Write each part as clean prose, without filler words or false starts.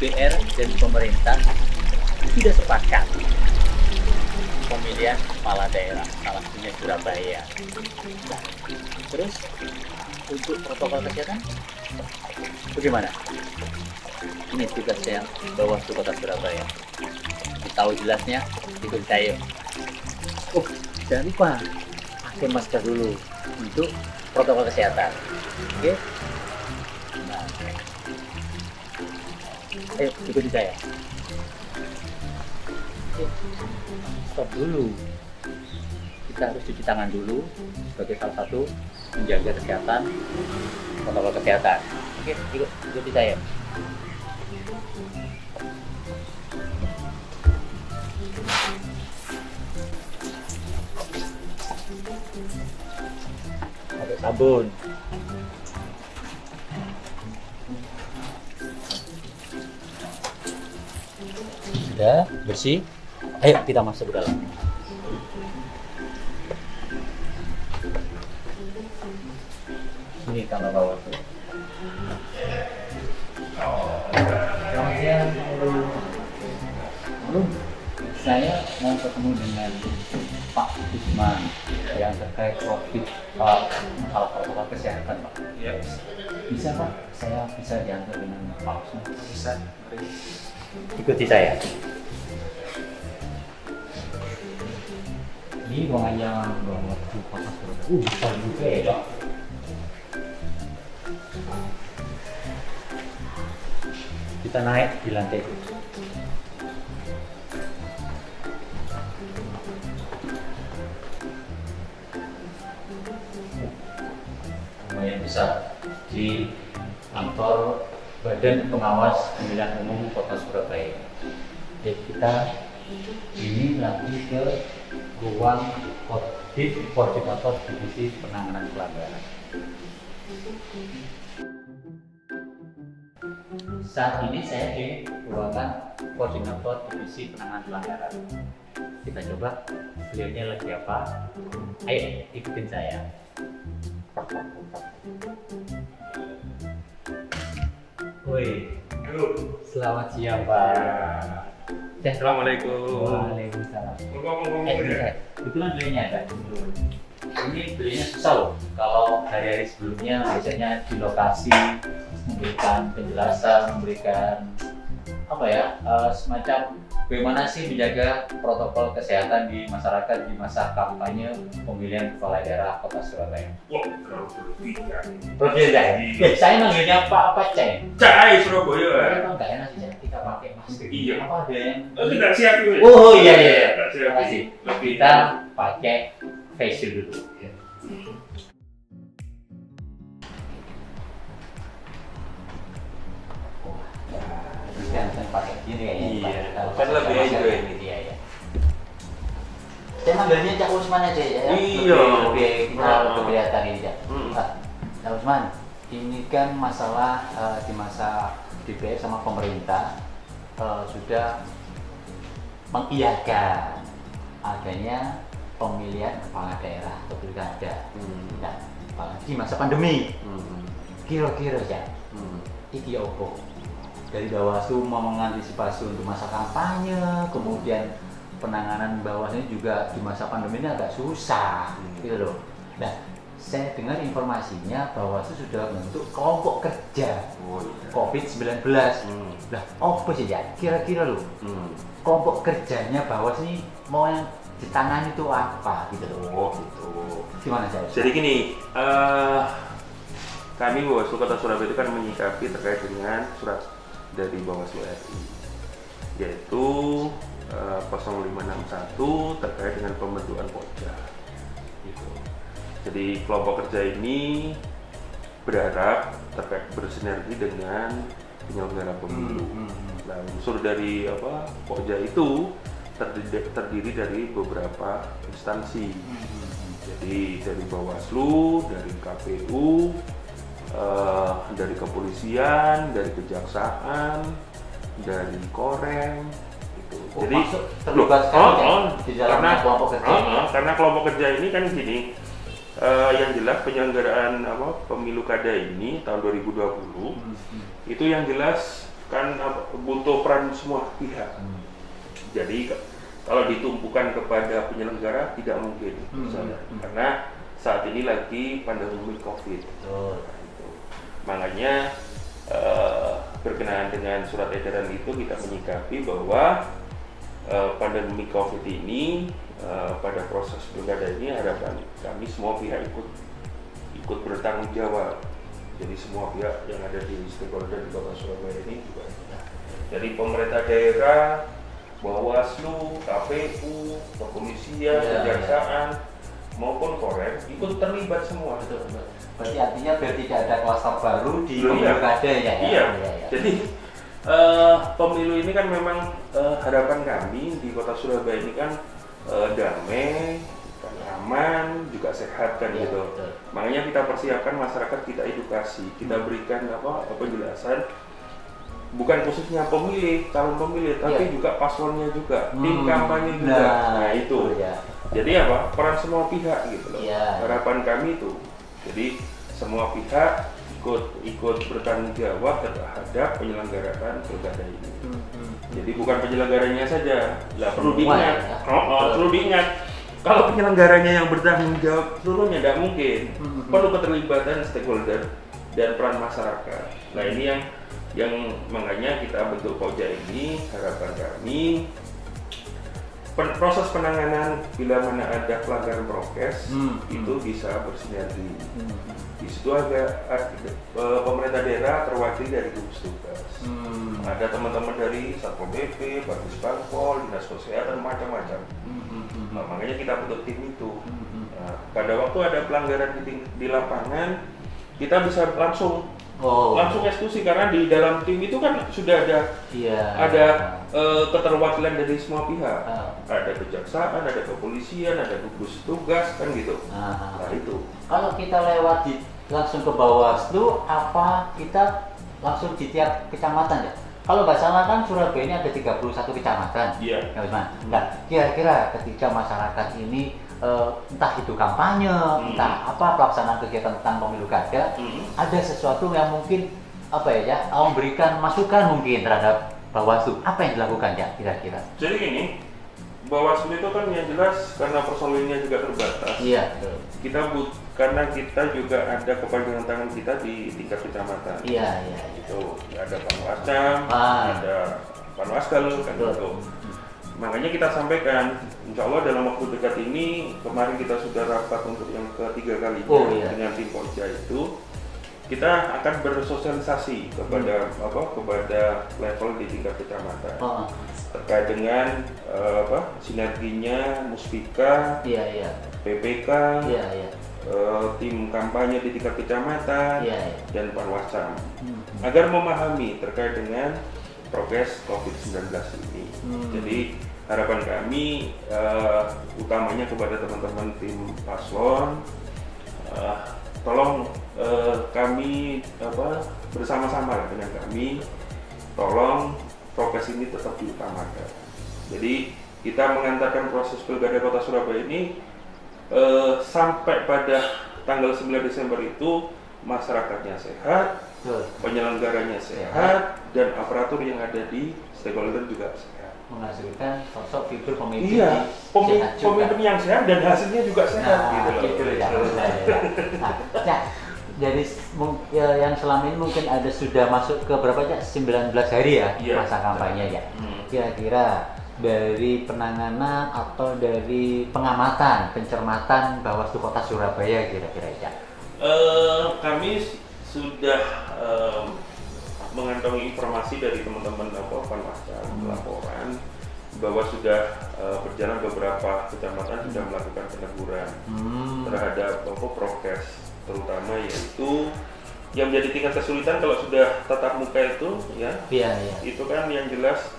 DPR dan pemerintah sudah sepakat pemilihan kepala daerah, salah satunya Surabaya. Nah, terus untuk protokol kesehatan bagaimana? Ini tugasnya Bawaslu Kota Surabaya. Tahu jelasnya, ikut saya. Oh, jangan lupa pakai masker dulu untuk protokol kesehatan. Oke? Nah, ayo ikuti saya. Oke, stop dulu. Kita harus cuci tangan dulu sebagai salah satu menjaga kesehatan, protokol kesehatan. Oke, ikuti saya. Pakai sabun. Sudah bersih. Ayo kita masuk ke dalam. Ini kamar Bawaslu. Saya mau ketemu dengan Pak Usman yang terkait COVID, masalah protokol kesehatan, Pak. Ya, Bisa, Pak? Saya bisa diantar dengan Pak Usman. bisa. Ikuti saya. Ini ruangannya Bawaslu Kota Surabaya. Besar juga ya, Pak. Kita naik di lantai. Lumayan besar di kantor Badan Pengawas Pemilihan Umum Kota Surabaya. Jadi kita ini lagi ke ruang Koordinator Divisi Penanganan Pelanggaran. Saat ini saya di ruangan Koordinator Divisi Penanganan Pelanggaran. Kita coba beliaunya lagi apa? Ayo ikutin saya. Woi, selamat siang Pak. Assalamualaikum. Waalaikumsalam. Kebetulan beliaunya ada. Ini beliaunya susah loh. Kalau hari-hari sebelumnya biasanya di lokasi memberikan penjelasan, memberikan apa ya, semacam bagaimana sih menjaga protokol kesehatan di masyarakat di masa kampanye pemilihan kepala daerah Kota Surabaya. Wah, terlalu berlebihan. Berbeda ya? Saya manggilnya Pak apa Ceng? Cai Surabaya. Emang nggak enak sih Ceng, kita pakai masker. Iya. Apa ada yang? Tidak siap ya. Oh iya iya. Tidak siap. Terima kasih. Lebih Kita pakai face shield dulu. Ya. Kan pakai gini kayaknya. Iya. Kalau Kan pakai lebih masker enjoy. gitu ya. Saya manggilnya Cak Usman aja ya. Iya. Lebih kita lebih kelihatan ini Cak. Pak, Cak Usman, ini kan masalah di masa DPR sama pemerintah sudah mengiyakan adanya pemilihan kepala daerah atau pilkada. Nah, apalagi di masa pandemi. Kira-kira ya, iki opo? Dari Bawaslu mau mengantisipasi untuk masa kampanye, kemudian penanganan Bawaslu juga di masa pandemi ini agak susah, gitu loh. Nah, saya dengar informasinya Bawaslu sudah membentuk kelompok kerja COVID-19. Nah, apa sih ya? Kira-kira loh, kelompok kerjanya Bawaslu ini mau yang ditangani itu apa, gitu loh? Oh gitu. Gimana saya? Jadi gini, kami Bawaslu Kota Surabaya itu kan menyikapi terkait dengan surat dari Bawaslu RI, yaitu 0561 terkait dengan pembentukan Pokja. Gitu. Jadi kelompok kerja ini berharap terkait bersinergi dengan penyelenggara pemilu. Nah, unsur dari Pokja itu terdiri dari beberapa instansi. Jadi dari Bawaslu, dari KPU, dari kepolisian, dari kejaksaan, dari Korem, gitu. Jadi terlibat di dalam kelompok kerja. Karena kelompok kerja ini kan gini, yang jelas penyelenggaraan pemilu kada ini tahun 2020 itu yang jelas kan butuh peran semua pihak. Jadi kalau ditumpukan kepada penyelenggara tidak mungkin, karena saat ini lagi pandemi COVID. Makanya berkenaan dengan surat edaran itu kita menyikapi bahwa pandemi COVID ini pada proses pilkada ini harapan kami semua pihak ikut bertanggung jawab. Jadi semua pihak yang ada di stakeholder di Kota Surabaya ini juga. Jadi pemerintah daerah, Bawaslu, KPU, kepolisian, kejaksaan maupun Korem ikut terlibat semua. Berarti artinya biar tidak ada klaster baru di pilkada ya? Iya. Jadi pemilu ini kan memang harapan kami di Kota Surabaya ini kan damai, kan aman, juga sehat kan gitu. Betul. Makanya kita persiapkan masyarakat, kita edukasi, kita berikan penjelasan. Bukan khususnya pemilih, calon pemilih, tapi juga paslonnya juga, tim kampanye juga. Nah itu. Jadi peran semua pihak gitu loh. Harapan kami itu. Jadi semua pihak ikut bertanggung jawab terhadap penyelenggaraan pilkada ini. Jadi bukan penyelenggaranya saja. Perlu diingat. Perlu diingat. Kalau penyelenggaranya yang bertanggung jawab seluruhnya tidak mungkin. Perlu keterlibatan stakeholder dan peran masyarakat. Nah ini yang makanya kita bentuk Koja ini, harapan kami proses penanganan bila mana ada pelanggaran prokes itu bisa bersinergi. Di situ ada pemerintah daerah terwakili dari gugus tugas. Ada teman-teman dari Satpol PP, Babis Bangpol, Dinas Kesehatan, macam-macam. Nah, makanya kita bentuk tim itu. Nah, pada waktu ada pelanggaran di lapangan, kita bisa langsung eksekusi karena di dalam tim itu kan sudah ada keterwakilan dari semua pihak. Ada kejaksaan, ada kepolisian, ada gugus tugas kan gitu. Nah itu. Kalau kita lewat langsung ke Bawaslu, apa kita langsung di tiap kecamatan ya? Kalau nggak salah kan Surabaya ini ada 31 kecamatan. Iya. Nah, kira-kira ketika masyarakat ini entah itu kampanye, entah apa pelaksanaan kegiatan tentang pemilu kada, ada sesuatu yang mungkin memberikan masukan mungkin terhadap Bawaslu. Apa yang dilakukan ya kira-kira? Jadi gini, Bawaslu itu kan yang jelas karena personilnya juga terbatas. Iya. Karena kita juga ada kepanjangan tangan kita di tingkat kecamatan. Iya. Itu ada Panwascam, ada Panwaskel kan gitu. Makanya kita sampaikan, insya Allah dalam waktu dekat ini, kemarin kita sudah rapat untuk yang ketiga kalinya dengan tim Koja itu, kita akan bersosialisasi kepada level di tingkat kecamatan terkait dengan sinerginya Muspika, PPK, tim kampanye di tingkat kecamatan dan Panwascam agar memahami terkait dengan prokes COVID-19 ini. Jadi harapan kami utamanya kepada teman-teman tim paslon, tolong kami bersama-sama dengan kami, tolong prokes ini tetap diutamakan. Jadi kita mengantarkan proses pilkada Kota Surabaya ini sampai pada tanggal 9 Desember itu masyarakatnya sehat, penyelenggaranya sehat, dan aparatur yang ada di stakeholder juga sehat. Menghasilkan sosok figur pemimpin pemimpin yang sehat dan hasilnya juga sehat jadi yang selama ini mungkin ada sudah masuk ke berapa aja 19 hari ya masa kampanye ya. Kira-kira dari penanganan atau dari pengamatan, pencermatan Bawaslu Kota Surabaya kira-kira ya? Kami sudah mengantongi informasi dari teman-teman Panwascam laporan bahwa sudah berjalan beberapa kecamatan sudah melakukan peneguran terhadap prokes, terutama yaitu yang menjadi tingkat kesulitan kalau sudah tatap muka itu itu kan yang jelas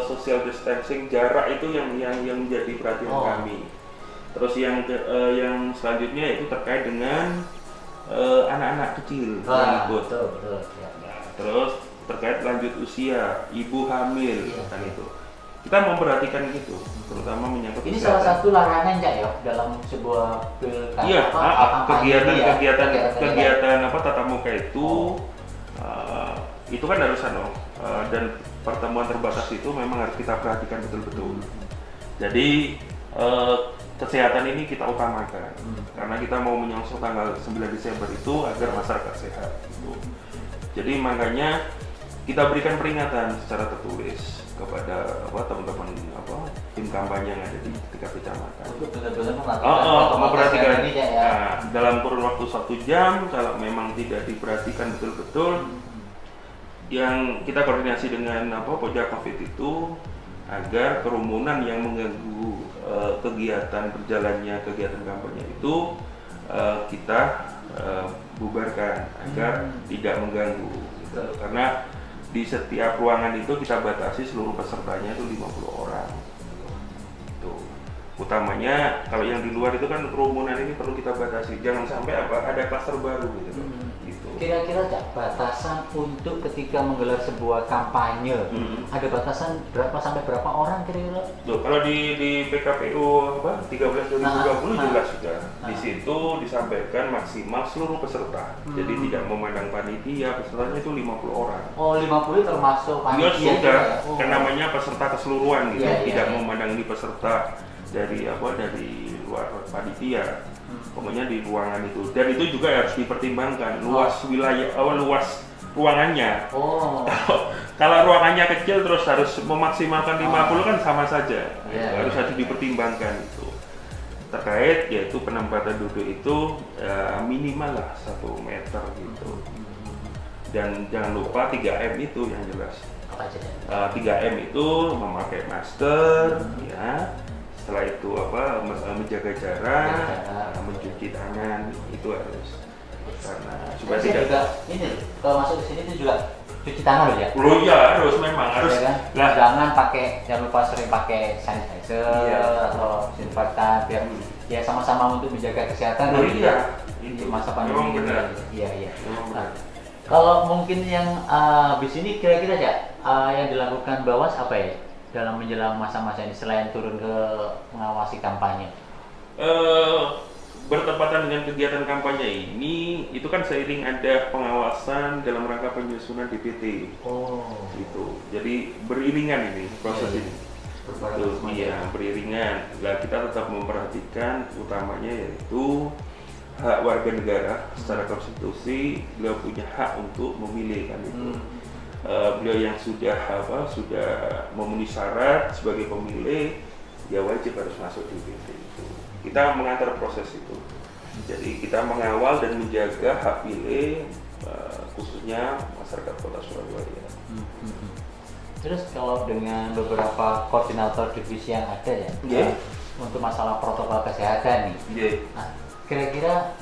social distancing, jarak itu yang menjadi perhatian kami. Terus yang selanjutnya itu terkait dengan anak-anak kecil yang ikut. Terus terkait lanjut usia, ibu hamil kan itu. Kita memperhatikan itu, terutama menyangkut ini salah satu larangan ya dalam sebuah kegiatan tatap muka itu itu kan harus dan pertemuan terbatas itu memang harus kita perhatikan betul-betul. Jadi kesehatan ini kita utamakan karena kita mau menyongsong tanggal 9 Desember itu agar masyarakat sehat. Jadi makanya kita berikan peringatan secara tertulis kepada teman-teman tim kampanye yang ada di tingkat kecamatan. Untuk benar-benar memperhatikan ini ya. Dalam kurun waktu 1 jam kalau memang tidak diperhatikan betul-betul, yang kita koordinasi dengan Pojak COVID itu agar kerumunan yang mengganggu kegiatan berjalannya kegiatan kampanye itu kita bubarkan agar tidak mengganggu gitu. Karena di setiap ruangan itu kita batasi seluruh pesertanya itu 50 orang. Itu. Utamanya kalau yang di luar itu kan kerumunan ini perlu kita batasi. Jangan sampai ada klaster baru gitu. Gitu. Kira-kira batasan untuk ketika menggelar sebuah kampanye, ada batasan berapa sampai berapa orang kira-kira? Tuh, kalau di PKPU 13/2020 jelas sudah. Di situ disampaikan maksimal seluruh peserta. Jadi tidak memandang panitia, pesertanya itu 50 orang. Oh, 50 termasuk panitia. Ya sudah, kan namanya peserta keseluruhan gitu. Tidak memandang di peserta dari luar panitia. Pokoknya di ruangan itu, dan itu juga harus dipertimbangkan luas wilayah, luas ruangannya. Kalau ruangannya kecil terus harus memaksimalkan 50 kan sama saja. Harus dipertimbangkan itu. Terkait yaitu penempatan duduk itu minimal lah 1 meter gitu. Dan jangan lupa 3M itu yang jelas. 3M itu memakai masker, ya. Setelah itu menjaga jarak, mencuci tangan itu harus, karena supaya tidak juga ini kalau masuk ke sini itu juga cuci tangan loh ya. Harus memang harus. Ya kan? Jangan lupa sering pakai sanitizer atau disinfektan biar ya sama-sama untuk menjaga kesehatan di masa pandemi ini. Iya. Kalau mungkin yang habis ini kira-kira yang dilakukan Bawas apa ya? Dalam menjelang masa-masa ini selain turun ke mengawasi kampanye? Bertepatan dengan kegiatan kampanye ini, itu kan seiring ada pengawasan dalam rangka penyusunan DPT. Gitu. Jadi beriringan ini proses ini. Beriringan. Nah, kita tetap memperhatikan utamanya yaitu hak warga negara secara konstitusi, beliau punya hak untuk memilih kan itu. Beliau yang sudah memenuhi syarat sebagai pemilih, dia wajib harus masuk di DPT itu. Kita mengantar proses itu. Jadi kita mengawal dan menjaga hak pilih khususnya masyarakat Kota Surabaya. Terus kalau dengan beberapa koordinator divisi yang ada untuk masalah protokol kesehatan nih, nah, kira-kira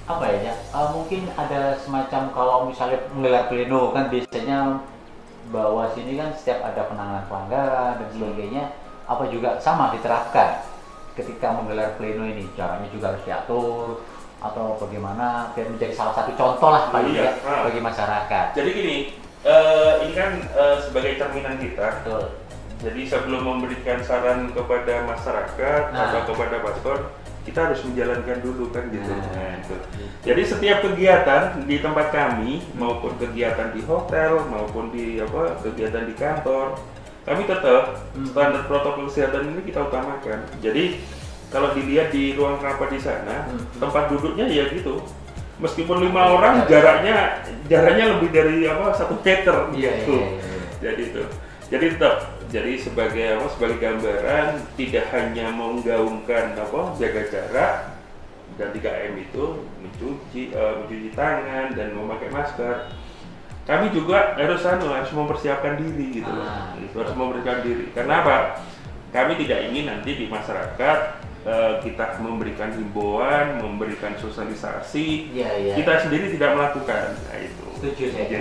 apa ya? Mungkin ada semacam kalau misalnya menggelar pleno kan biasanya bahwa sini kan setiap ada penanganan pelanggaran dan sebagainya, apa juga sama diterapkan ketika menggelar pleno ini, caranya juga harus diatur atau bagaimana biar menjadi salah satu contoh lah bagi masyarakat. Jadi gini, ini kan sebagai cerminan kita. Betul. Jadi sebelum memberikan saran kepada masyarakat atau kepada paslon, kita harus menjalankan dulu kan gitu. Jadi setiap kegiatan di tempat kami maupun kegiatan di hotel maupun di kegiatan di kantor, kami tetap standar protokol kesehatan ini kita utamakan. Jadi kalau dilihat di ruang rapat di sana, tempat duduknya ya gitu. Meskipun 5 orang jaraknya lebih dari 1 meter gitu. Jadi itu. Jadi tetap sebagai gambaran tidak hanya menggaungkan jaga jarak dan 3M itu mencuci tangan dan memakai masker. Kami juga harus mempersiapkan diri gitu. Itu harus mempersiapkan diri. Karena apa? Kami tidak ingin nanti di masyarakat kita memberikan himbauan, memberikan sosialisasi, kita sendiri tidak melakukan. Nah, itu. Setuju saya.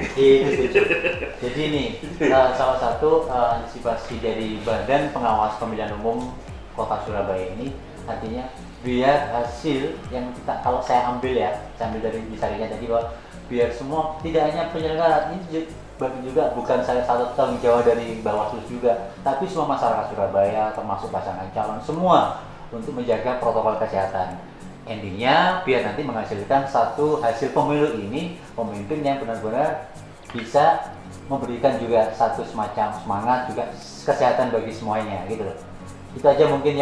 Jadi ini salah satu antisipasi dari Badan Pengawas Pemilihan Umum Kota Surabaya ini, artinya biar hasil yang kita, kalau saya ambil dari disaringkan tadi, bahwa biar semua tidak hanya penyelenggara ini juga bukan salah satu tanggung jawab dari Bawaslu juga, tapi semua masyarakat Surabaya termasuk pasangan calon semua untuk menjaga protokol kesehatan. Endingnya biar nanti menghasilkan satu hasil pemilu ini pemimpin yang benar-benar bisa memberikan juga satu semacam semangat juga kesehatan bagi semuanya gitu loh. Itu aja mungkin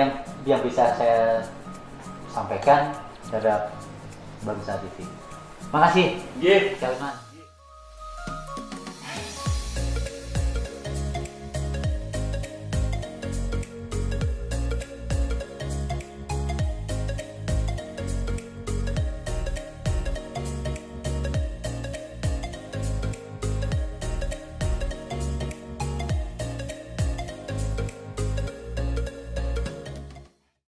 yang bisa saya sampaikan terhadap Bangsa TV. Makasih. Yeah. Kalian.